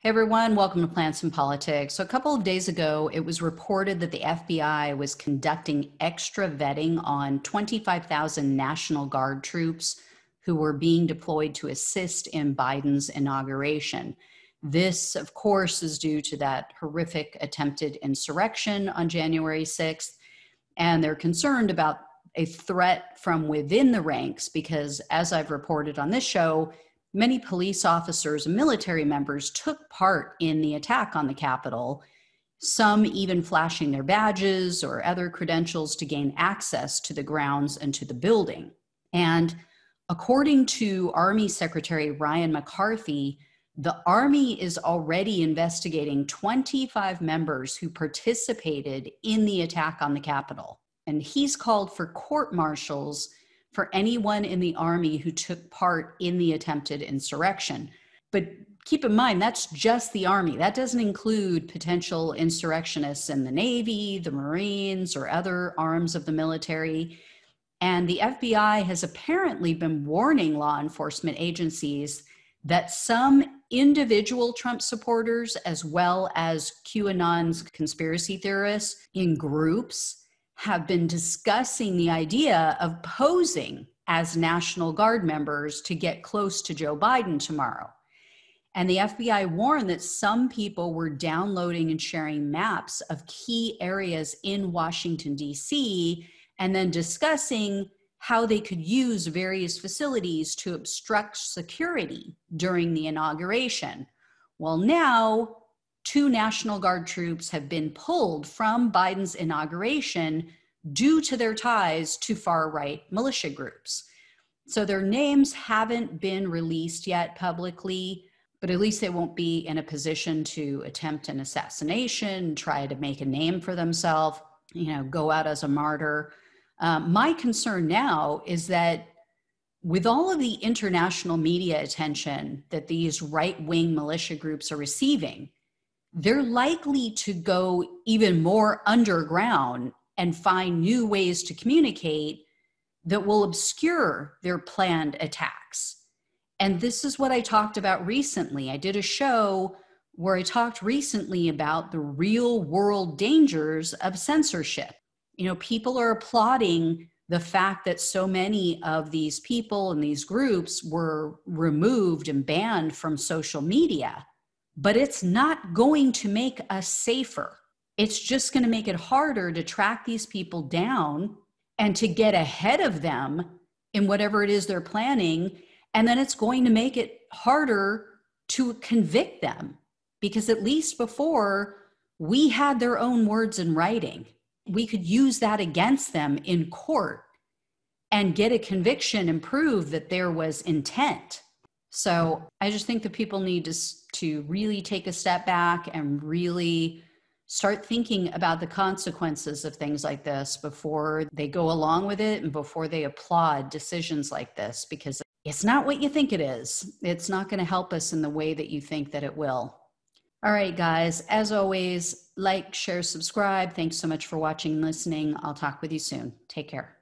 Hey everyone, welcome to Plants and Politics. So a couple of days ago, it was reported that the FBI was conducting extra vetting on 25,000 National Guard troops who were being deployed to assist in Biden's inauguration. This, of course, is due to that horrific attempted insurrection on January 6th, and they're concerned about a threat from within the ranks because, as I've reported on this show, many police officers and military members took part in the attack on the Capitol, some even flashing their badges or other credentials to gain access to the grounds and to the building. And according to Army Secretary Ryan McCarthy, the Army is already investigating 25 members who participated in the attack on the Capitol. And he's called for court-martials for anyone in the Army who took part in the attempted insurrection. But keep in mind, that's just the Army. That doesn't include potential insurrectionists in the Navy, the Marines, or other arms of the military. And the FBI has apparently been warning law enforcement agencies that some individual Trump supporters, as well as QAnon's conspiracy theorists in groups, have been discussing the idea of posing as National Guard members to get close to Joe Biden tomorrow. And the FBI warned that some people were downloading and sharing maps of key areas in Washington, D.C., and then discussing how they could use various facilities to obstruct security during the inauguration. Well, now, 2 National Guard troops have been pulled from Biden's inauguration due to their ties to far-right militia groups. So their names haven't been released yet publicly, but at least they won't be in a position to attempt an assassination, try to make a name for themselves, go out as a martyr. My concern now is that with all of the international media attention that these right-wing militia groups are receiving, they're likely to go even more underground and find new ways to communicate that will obscure their planned attacks. And this is what I talked about recently. I did a show where I talked recently about the real world dangers of censorship. People are applauding the fact that so many of these people and these groups were removed and banned from social media. But it's not going to make us safer. It's just going to make it harder to track these people down and to get ahead of them in whatever it is they're planning. And then it's going to make it harder to convict them, because at least before, we had their own words in writing. We could use that against them in court and get a conviction and prove that there was intent. So I just think that people need to really take a step back and really start thinking about the consequences of things like this before they go along with it and before they applaud decisions like this, because it's not what you think it is. It's not going to help us in the way that you think that it will. All right, guys, as always, like, share, subscribe. Thanks so much for watching and listening. I'll talk with you soon. Take care.